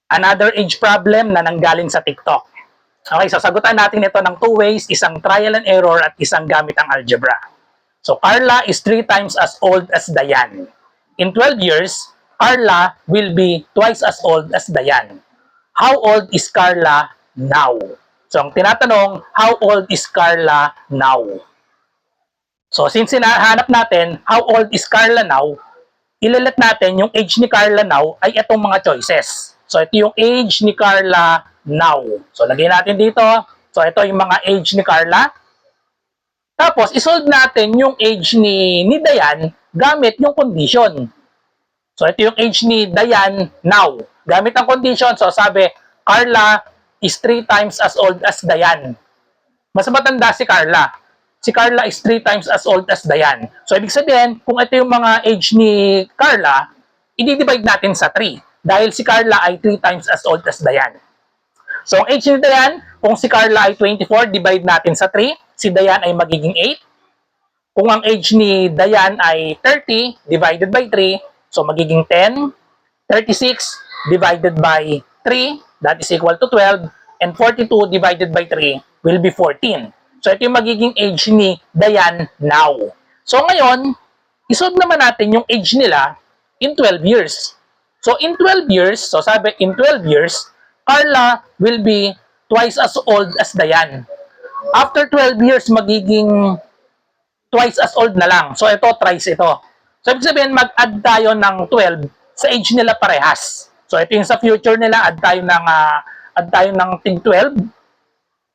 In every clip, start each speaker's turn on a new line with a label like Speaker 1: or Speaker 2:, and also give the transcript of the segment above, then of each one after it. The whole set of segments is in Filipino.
Speaker 1: Another age problem na nanggaling sa TikTok. Okay, so sagutan natin ito ng two ways, isang trial and error at isang gamit ang algebra. So Carla is 3 times as old as Dayan. In 12 years, Carla will be twice as old as Dayan. How old is Carla now? So ang tinatanong, how old is Carla now? So since hinahanap natin, how old is Carla now, ilalat natin yung age ni Carla now ay itong mga choices. So ito yung age ni Carla now. So lagay natin dito. So ito yung mga age ni Carla. Tapos isolve natin yung age ni Dayan gamit yung condition. So ito yung age ni Dayan now. Gamit ang condition. So sabi, Carla is 3 times as old as Dayan. Mas matanda si Carla. Si Carla is 3 times as old as Dayan. So ibig sabihin, kung ito yung mga age ni Carla, i-divide natin sa 3. Dahil si Carla ay 3 times as old as Dayan. So, ang age ni Dayan, kung si Carla ay 24, divide natin sa 3. Si Dayan ay magiging 8. Kung ang age ni Dayan ay 30, divided by 3, so magiging 10. 36 divided by 3, that is equal to 12. And 42 divided by 3 will be 14. So, ito yung magiging age ni Dayan now. So, ngayon, isolve naman natin yung age nila in 12 years. So, in 12 years, so sabi, in 12 years, Carla will be twice as old as Dayan. After 12 years, magiging twice as old na lang. So, ito, thrice ito. So, ibig sabihin, mag-add tayo ng 12 sa age nila parehas. So, ito yung sa future nila, add tayo ng tig 12.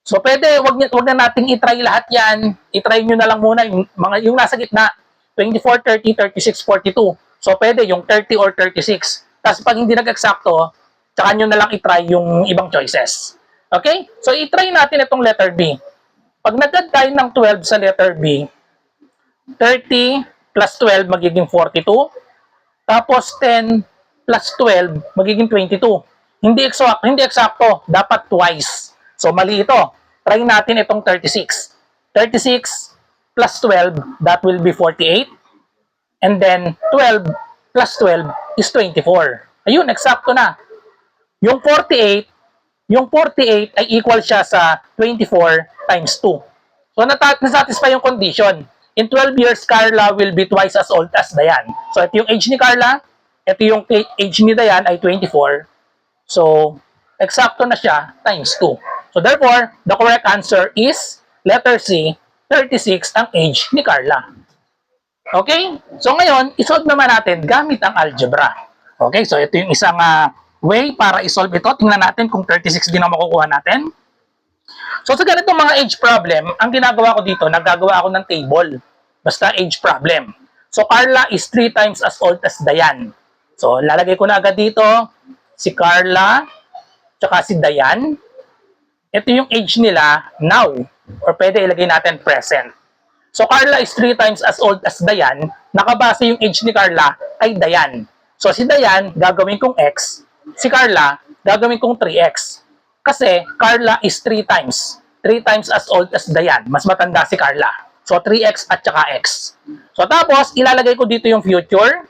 Speaker 1: So, pwede, wag na nating i-try lahat yan. I-try nyo na lang muna yung nasa gitna. 24, 30, 36, 42. So, pwede yung 30 or 36. Tapos pag hindi nag-eksakto, tsaka nyo na lang i-try yung ibang choices. Okay? So, i-try natin itong letter B. Pag nag-add tayo ng 12 sa letter B, 30 plus 12 magiging 42. Tapos 10 plus 12 magiging 22. Hindi eksakto. Dapat twice. So, mali ito. Try natin itong 36. 36 plus 12, that will be 48. And then, 12 plus 12 is 24. Ayun, eksakto na. Yung 48 ay equal siya sa 24 times 2. So, nasatisfy yung condition. In 12 years, Carla will be twice as old as Dayan. So, ito yung age ni Carla. Ito yung age ni Dayan ay 24. So, eksakto na siya times 2. So, therefore, the correct answer is letter C, 36 ang age ni Carla. Okay? So ngayon, isolve naman natin gamit ang algebra. Okay? So ito yung isang way para isolve ito. Tingnan natin kung 36 din ang makukuha natin. So sa ganitong mga age problem, ang ginagawa ko dito, naggagawa ako ng table. Basta age problem. So Carla is 3 times as old as Dayan. So lalagay ko na agad dito si Carla tsaka si Dayan. Ito yung age nila now. Or pwede ilagay natin present. So, Carla is 3 times as old as Dayan. Nakabase yung age ni Carla ay Dayan. So, si Dayan, gagawin kong X. Si Carla, gagawin kong 3X. Kasi, Carla is 3 times. 3 times as old as Dayan. Mas matanda si Carla. So, 3X at saka X. So, tapos, ilalagay ko dito yung future.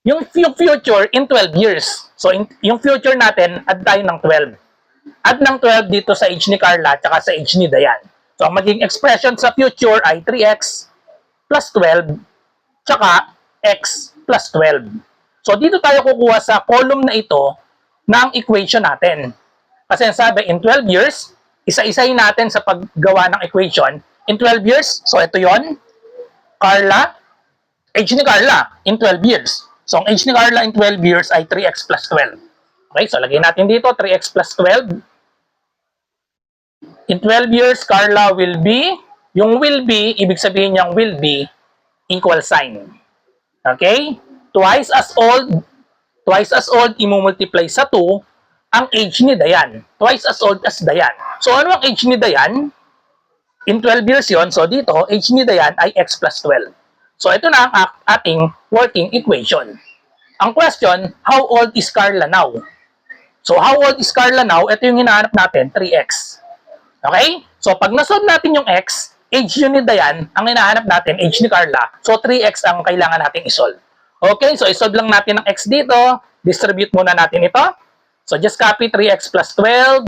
Speaker 1: Yung future in 12 years. So, yung future natin, add tayo ng 12. Add ng 12 dito sa age ni Carla at saka sa age ni Dayan. So, ang magiging expression sa future ay 3x plus 12 tsaka x plus 12. So, dito tayo kukuha sa column na ito ng equation natin. Kasi sabi, in 12 years, isa-isahin natin sa paggawa ng equation. In 12 years, so ito yon Carla, age ni Carla in 12 years. So, ang age ni Carla in 12 years ay 3x plus 12. Okay, so lagay natin dito, 3x plus 12. In 12 years, Carla will be, yung will be, ibig sabihin niyang will be, equal sign. Okay? Twice as old, imumultiply sa 2, ang age ni Dayan. Twice as old as Dayan. So, ano ang age ni Dayan? In 12 years yon, so dito, age ni Dayan ay x plus 12. So, ito na ang ating working equation. Ang question, how old is Carla now? So, how old is Carla now? Ito yung hinahanap natin, 3x. Okay? So, pag nasolve natin yung x, age yun ni Dayan, ang hinahanap natin, age ni Carla. So, 3x ang kailangan natin isolve. Okay? So, isolve lang natin ang x dito. Distribute muna natin ito. So just copy 3x plus 12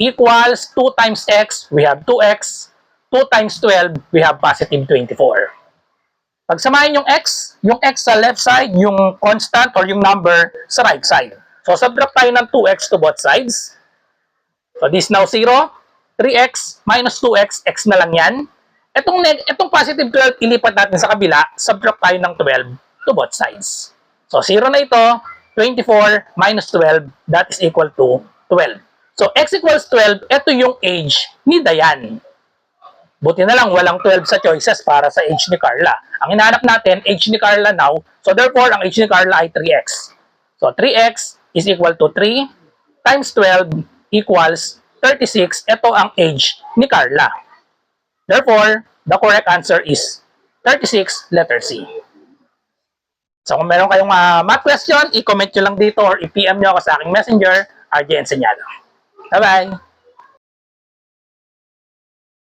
Speaker 1: equals 2 times x, we have 2x. 2 times 12, we have positive 24. Pagsamahin yung x sa left side, yung constant or yung number sa right side. So subtract tayo ng 2x to both sides. So this now 0. 3x minus 2x, x na lang yan. Itong positive 12, ilipat natin sa kabila, subtract tayo ng 12 to both sides. So 0 na ito, 24 minus 12, that is equal to 12. So x equals 12, ito yung age ni Dayan. Buti na lang, walang 12 sa choices para sa age ni Carla. Ang hinahanap natin, age ni Carla now. So therefore, ang age ni Carla ay 3x. So 3x is equal to 3 times 12 equals 36. Ito ang age ni Carla. Therefore, the correct answer is 36, letter C. So kung meron kayong math question, i-comment nyo lang dito or i-PM nyo ako sa aking messenger, RJ Enseñado. Bye-bye!